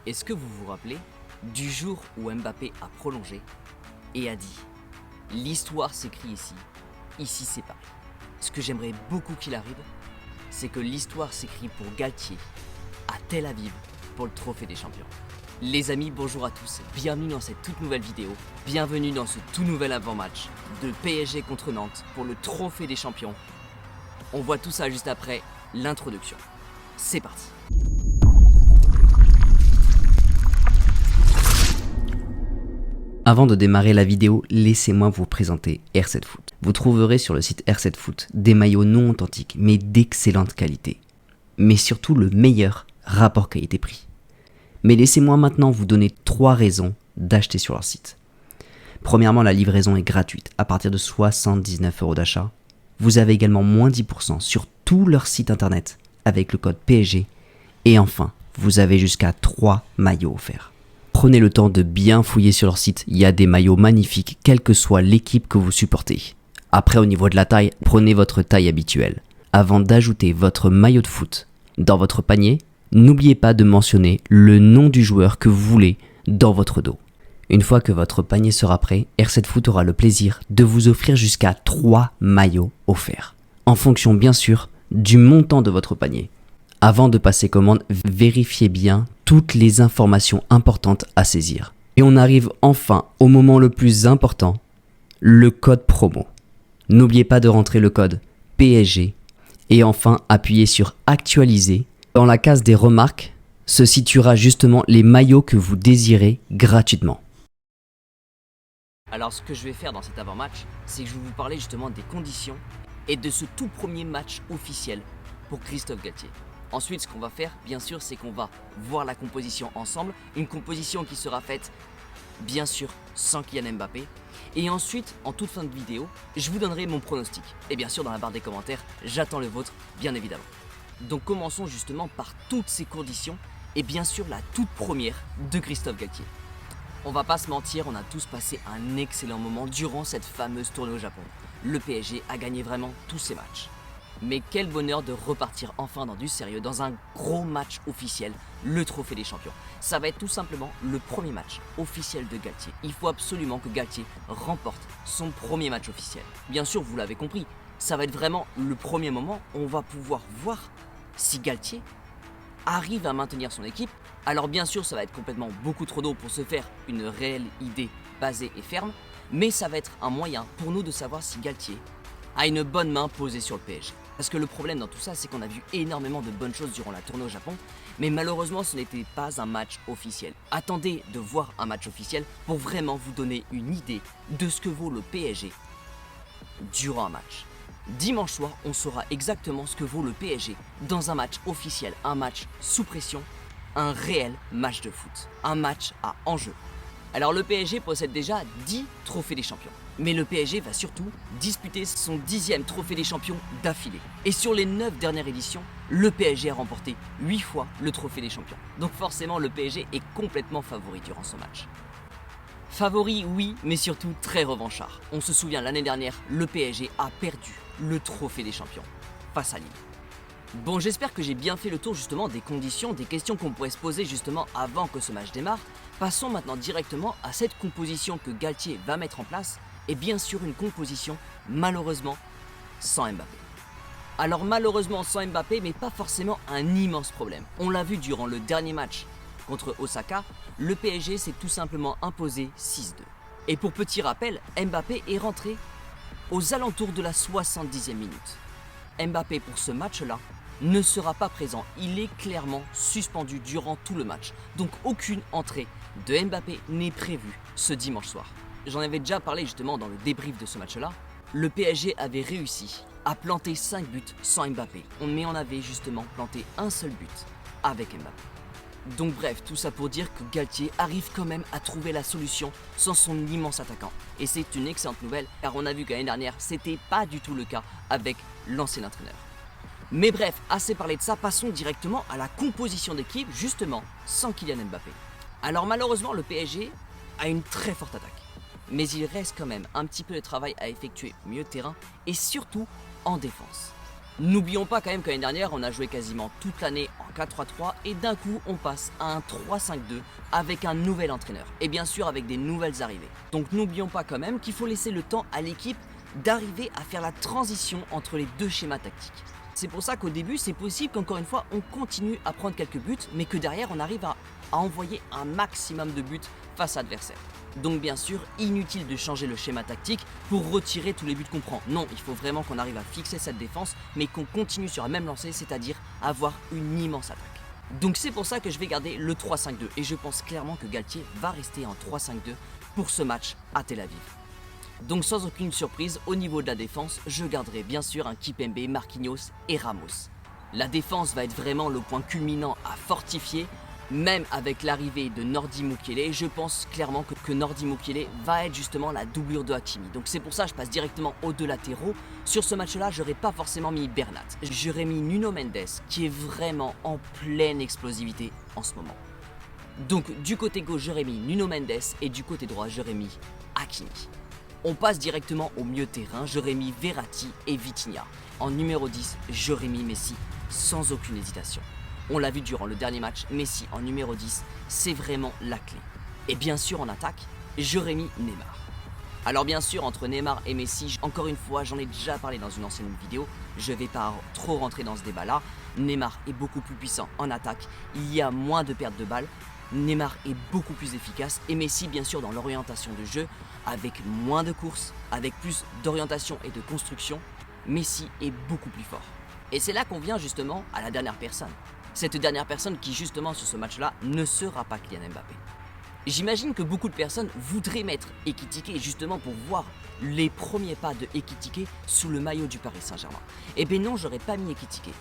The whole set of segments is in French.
Est-ce que vous vous rappelez du jour où Mbappé a prolongé et a dit « L'histoire s'écrit ici, ici c'est Paris ». Ce que j'aimerais beaucoup qu'il arrive, c'est que l'histoire s'écrit pour Galtier, à Tel Aviv, pour le Trophée des Champions. Les amis, bonjour à tous, bienvenue dans cette toute nouvelle vidéo, bienvenue dans ce tout nouvel avant-match de PSG contre Nantes pour le Trophée des Champions. On voit tout ça juste après l'introduction. C'est parti. Avant de démarrer la vidéo, laissez-moi vous présenter R7 Foot. Vous trouverez sur le site R7 Foot des maillots non authentiques mais d'excellente qualité. Mais surtout le meilleur rapport qualité-prix. Mais laissez-moi maintenant vous donner 3 raisons d'acheter sur leur site. Premièrement, la livraison est gratuite à partir de 79 € d'achat. Vous avez également moins 10% sur tout leur site internet avec le code PSG. Et enfin, vous avez jusqu'à 3 maillots offerts. Prenez le temps de bien fouiller sur leur site, il y a des maillots magnifiques, quelle que soit l'équipe que vous supportez. Après, au niveau de la taille, prenez votre taille habituelle. Avant d'ajouter votre maillot de foot dans votre panier, n'oubliez pas de mentionner le nom du joueur que vous voulez dans votre dos. Une fois que votre panier sera prêt, R7 Foot aura le plaisir de vous offrir jusqu'à 3 maillots offerts. En fonction bien sûr du montant de votre panier. Avant de passer commande, vérifiez bien toutes les informations importantes à saisir. Et on arrive enfin au moment le plus important, le code promo. N'oubliez pas de rentrer le code PSG et enfin appuyez sur actualiser. Dans la case des remarques se situera justement les maillots que vous désirez gratuitement. Alors ce que je vais faire dans cet avant-match, c'est que je vais vous parler justement des conditions et de ce tout premier match officiel pour Christophe Galtier. Ensuite, ce qu'on va faire, bien sûr, c'est qu'on va voir la composition ensemble. Une composition qui sera faite, bien sûr, sans Kylian Mbappé. Et ensuite, en toute fin de vidéo, je vous donnerai mon pronostic. Et bien sûr, dans la barre des commentaires, j'attends le vôtre, bien évidemment. Donc commençons justement par toutes ces conditions. Et bien sûr, la toute première de Christophe Galtier. On va pas se mentir, on a tous passé un excellent moment durant cette fameuse tournée au Japon. Le PSG a gagné vraiment tous ses matchs. Mais quel bonheur de repartir enfin dans du sérieux, dans un gros match officiel, le Trophée des Champions. Ça va être tout simplement le premier match officiel de Galtier. Il faut absolument que Galtier remporte son premier match officiel. Bien sûr, vous l'avez compris, ça va être vraiment le premier moment où on va pouvoir voir si Galtier arrive à maintenir son équipe. Alors bien sûr, ça va être complètement beaucoup trop tôt pour se faire une réelle idée basée et ferme, mais ça va être un moyen pour nous de savoir si Galtier a une bonne main posée sur le PSG. Parce que le problème dans tout ça, c'est qu'on a vu énormément de bonnes choses durant la tournée au Japon, mais malheureusement ce n'était pas un match officiel. Attendez de voir un match officiel pour vraiment vous donner une idée de ce que vaut le PSG durant un match. Dimanche soir, on saura exactement ce que vaut le PSG dans un match officiel, un match sous pression, un réel match de foot, un match à enjeu. Alors le PSG possède déjà 10 trophées des champions. Mais le PSG va surtout disputer son 10e trophée des champions d'affilée. Et sur les 9 dernières éditions, le PSG a remporté 8 fois le trophée des champions. Donc forcément, le PSG est complètement favori durant ce match. Favori, oui, mais surtout très revanchard. On se souvient, l'année dernière, le PSG a perdu le trophée des champions face à Lille. Bon, j'espère que j'ai bien fait le tour justement des conditions, des questions qu'on pourrait se poser justement avant que ce match démarre. Passons maintenant directement à cette composition que Galtier va mettre en place. Et bien sûr une composition, malheureusement, sans Mbappé. Alors malheureusement sans Mbappé, mais pas forcément un immense problème. On l'a vu durant le dernier match contre Osaka, le PSG s'est tout simplement imposé 6-2. Et pour petit rappel, Mbappé est rentré aux alentours de la 70e minute. Mbappé pour ce match-là ne sera pas présent, il est clairement suspendu durant tout le match. Donc aucune entrée de Mbappé n'est prévue ce dimanche soir. J'en avais déjà parlé justement dans le débrief de ce match-là. Le PSG avait réussi à planter 5 buts sans Mbappé. Mais on avait justement planté un seul but avec Mbappé. Donc bref, tout ça pour dire que Galtier arrive quand même à trouver la solution sans son immense attaquant. Et c'est une excellente nouvelle car on a vu que l'année dernière, c'était pas du tout le cas avec l'ancien entraîneur. Mais bref, assez parlé de ça, passons directement à la composition d'équipe justement sans Kylian Mbappé. Alors malheureusement, le PSG a une très forte attaque. Mais il reste quand même un petit peu de travail à effectuer au milieu de terrain et surtout en défense. N'oublions pas quand même qu'année dernière, on a joué quasiment toute l'année en 4-3-3 et d'un coup, on passe à un 3-5-2 avec un nouvel entraîneur et bien sûr avec des nouvelles arrivées. Donc n'oublions pas quand même qu'il faut laisser le temps à l'équipe d'arriver à faire la transition entre les deux schémas tactiques. C'est pour ça qu'au début, c'est possible qu'encore une fois, on continue à prendre quelques buts, mais que derrière, on arrive à envoyer un maximum de buts face à l'adversaire. Donc bien sûr, inutile de changer le schéma tactique pour retirer tous les buts qu'on prend. Non, il faut vraiment qu'on arrive à fixer cette défense, mais qu'on continue sur la même lancée, c'est-à-dire avoir une immense attaque. Donc c'est pour ça que je vais garder le 3-5-2, et je pense clairement que Galtier va rester en 3-5-2 pour ce match à Tel Aviv. Donc sans aucune surprise, au niveau de la défense, je garderai bien sûr un Kimpembe, Marquinhos et Ramos. La défense va être vraiment le point culminant à fortifier. Même avec l'arrivée de Nordi Mukiele, je pense clairement que Nordi Mukiele va être justement la doublure de Hakimi. Donc c'est pour ça que je passe directement aux deux latéraux. Sur ce match-là, j'aurais pas forcément mis Bernat. J'aurais mis Nuno Mendes, qui est vraiment en pleine explosivité en ce moment. Donc du côté gauche, j'aurais mis Nuno Mendes et du côté droit, j'aurais mis Hakimi. On passe directement au milieu de terrain, j'aurais mis Verratti et Vitinha. En numéro 10, j'aurais mis Messi sans aucune hésitation. On l'a vu durant le dernier match, Messi en numéro 10, c'est vraiment la clé. Et bien sûr en attaque, j'aurais mis Neymar. Alors bien sûr, entre Neymar et Messi, encore une fois, j'en ai déjà parlé dans une ancienne vidéo, je vais pas trop rentrer dans ce débat-là. Neymar est beaucoup plus puissant en attaque, il y a moins de pertes de balles, Neymar est beaucoup plus efficace et Messi bien sûr dans l'orientation de jeu, avec moins de courses, avec plus d'orientation et de construction, Messi est beaucoup plus fort. Et c'est là qu'on vient justement à la dernière personne. Cette dernière personne qui justement sur ce match-là ne sera pas Kylian Mbappé. J'imagine que beaucoup de personnes voudraient mettre Ekitike justement pour voir les premiers pas de Ekitike sous le maillot du Paris Saint-Germain. Eh bien non, j'aurais pas mis Ekitike.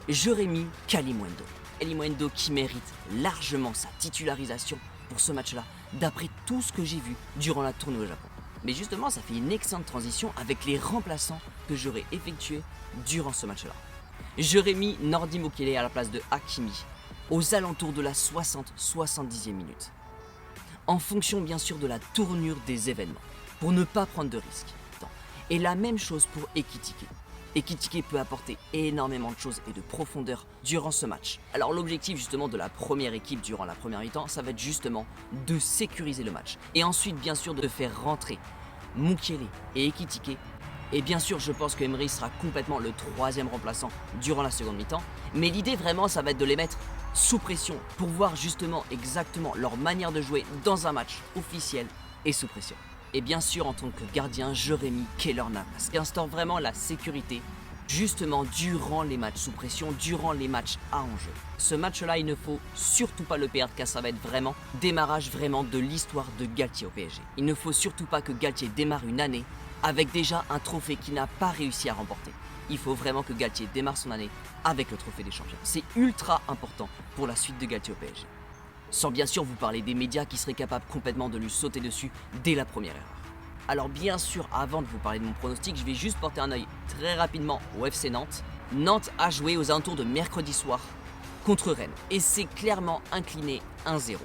J'aurais mis Kalimundo. Kalimundo qui mérite largement sa titularisation pour ce match-là, d'après tout ce que j'ai vu durant la tournée au Japon. Mais justement, ça fait une excellente transition avec les remplaçants que j'aurais effectués durant ce match-là. J'aurais mis Nordi Mukiele à la place de Hakimi, aux alentours de la 60-70e minute. En fonction bien sûr de la tournure des événements, pour ne pas prendre de risques. Et la même chose pour Ekitike. Ekitike peut apporter énormément de choses et de profondeur durant ce match. Alors l'objectif justement de la première équipe durant la première mi-temps, ça va être justement de sécuriser le match. Et ensuite bien sûr de faire rentrer Mukiele et Ekitike. Et bien sûr, je pense que Emery sera complètement le troisième remplaçant durant la seconde mi-temps. Mais l'idée vraiment, ça va être de les mettre sous pression pour voir justement exactement leur manière de jouer dans un match officiel et sous pression. Et bien sûr, en tant que gardien, j'aurais mis Keylor Navas, qui instaure vraiment la sécurité justement durant les matchs sous pression, durant les matchs à enjeu. Ce match-là, il ne faut surtout pas le perdre car ça va être vraiment démarrage vraiment de l'histoire de Galtier au PSG. Il ne faut surtout pas que Galtier démarre une année avec déjà un trophée qu'il n'a pas réussi à remporter. Il faut vraiment que Galtier démarre son année avec le trophée des champions. C'est ultra important pour la suite de Galtier au PSG. Sans bien sûr vous parler des médias qui seraient capables complètement de lui sauter dessus dès la première erreur. Alors bien sûr, avant de vous parler de mon pronostic, je vais juste porter un œil très rapidement au FC Nantes. Nantes a joué aux alentours de mercredi soir contre Rennes et s'est clairement incliné 1-0.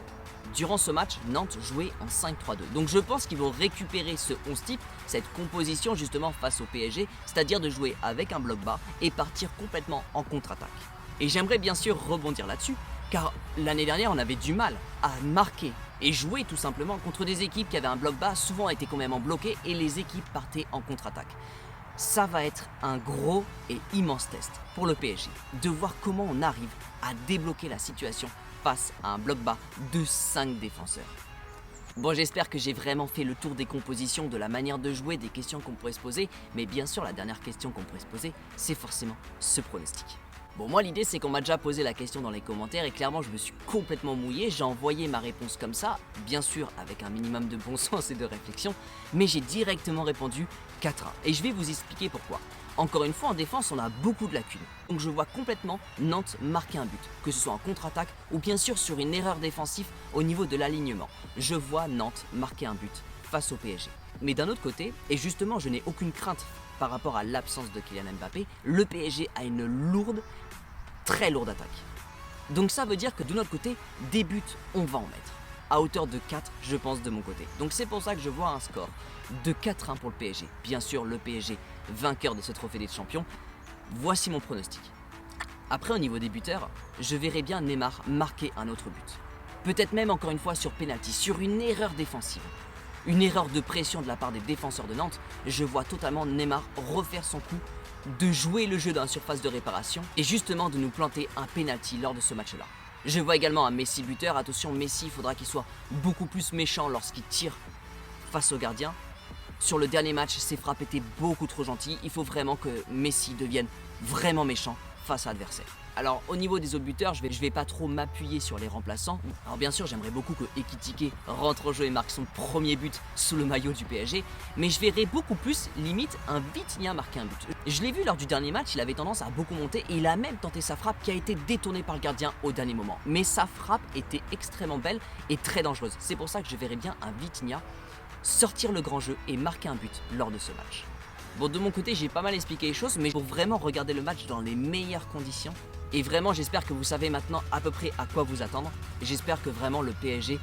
Durant ce match, Nantes jouait en 5-3-2. Donc je pense qu'ils vont récupérer ce 11 type, cette composition justement face au PSG, c'est-à-dire de jouer avec un bloc bas et partir complètement en contre-attaque. Et j'aimerais bien sûr rebondir là-dessus, car l'année dernière on avait du mal à marquer et jouer tout simplement contre des équipes qui avaient un bloc bas, souvent étaient quand même en bloqué et les équipes partaient en contre-attaque. Ça va être un gros et immense test pour le PSG, de voir comment on arrive à débloquer la situation face à un bloc bas de 5 défenseurs. Bon, j'espère que j'ai vraiment fait le tour des compositions, de la manière de jouer, des questions qu'on pourrait se poser, mais bien sûr la dernière question qu'on pourrait se poser, c'est forcément ce pronostic. Bon, moi l'idée c'est qu'on m'a déjà posé la question dans les commentaires et clairement je me suis complètement mouillé, j'ai envoyé ma réponse comme ça, bien sûr avec un minimum de bon sens et de réflexion, mais j'ai directement répondu 4-1 et je vais vous expliquer pourquoi. Encore une fois, en défense, on a beaucoup de lacunes. Donc je vois complètement Nantes marquer un but, que ce soit en contre-attaque ou bien sûr sur une erreur défensive au niveau de l'alignement. Je vois Nantes marquer un but face au PSG. Mais d'un autre côté, et justement je n'ai aucune crainte par rapport à l'absence de Kylian Mbappé, le PSG a une lourde, très lourde attaque. Donc ça veut dire que de notre côté, des buts, on va en mettre. À hauteur de 4, je pense, de mon côté. Donc c'est pour ça que je vois un score de 4-1 pour le PSG. Bien sûr, le PSG, vainqueur de ce trophée des champions. Voici mon pronostic. Après, au niveau des buteurs, je verrais bien Neymar marquer un autre but. Peut-être même encore une fois sur penalty, sur une erreur défensive. Une erreur de pression de la part des défenseurs de Nantes. Je vois totalement Neymar refaire son coup, de jouer le jeu dans la surface de réparation et justement de nous planter un penalty lors de ce match-là. Je vois également un Messi buteur. Attention, Messi, il faudra qu'il soit beaucoup plus méchant lorsqu'il tire face au gardien. Sur le dernier match, ses frappes étaient beaucoup trop gentilles. Il faut vraiment que Messi devienne vraiment méchant face à l'adversaire. Alors au niveau des autres buteurs, je vais pas trop m'appuyer sur les remplaçants. Alors bien sûr, j'aimerais beaucoup que Ekitike rentre au jeu et marque son premier but sous le maillot du PSG, mais je verrais beaucoup plus limite un Vitinha marquer un but. Je l'ai vu lors du dernier match, il avait tendance à beaucoup monter et il a même tenté sa frappe qui a été détournée par le gardien au dernier moment. Mais sa frappe était extrêmement belle et très dangereuse. C'est pour ça que je verrais bien un Vitinha sortir le grand jeu et marquer un but lors de ce match. Bon, de mon côté, j'ai pas mal expliqué les choses, mais pour vraiment regarder le match dans les meilleures conditions, et vraiment j'espère que vous savez maintenant à peu près à quoi vous attendre. J'espère que vraiment le PSG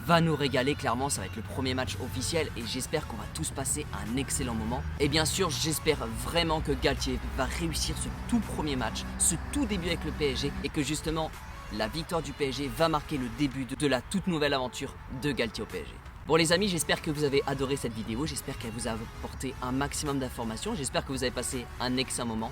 va nous régaler, clairement ça va être le premier match officiel et j'espère qu'on va tous passer un excellent moment. Et bien sûr j'espère vraiment que Galtier va réussir ce tout premier match, ce tout début avec le PSG et que justement la victoire du PSG va marquer le début de la toute nouvelle aventure de Galtier au PSG. Bon les amis, j'espère que vous avez adoré cette vidéo, j'espère qu'elle vous a apporté un maximum d'informations, j'espère que vous avez passé un excellent moment.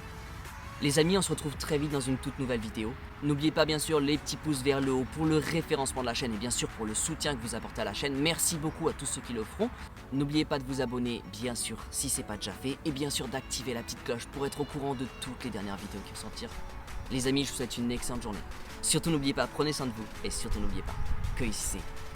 Les amis, on se retrouve très vite dans une toute nouvelle vidéo. N'oubliez pas bien sûr les petits pouces vers le haut pour le référencement de la chaîne et bien sûr pour le soutien que vous apportez à la chaîne. Merci beaucoup à tous ceux qui le feront. N'oubliez pas de vous abonner bien sûr si ce n'est pas déjà fait et bien sûr d'activer la petite cloche pour être au courant de toutes les dernières vidéos qui vont sortir. Les amis, je vous souhaite une excellente journée. Surtout n'oubliez pas, prenez soin de vous et surtout n'oubliez pas que ici c'est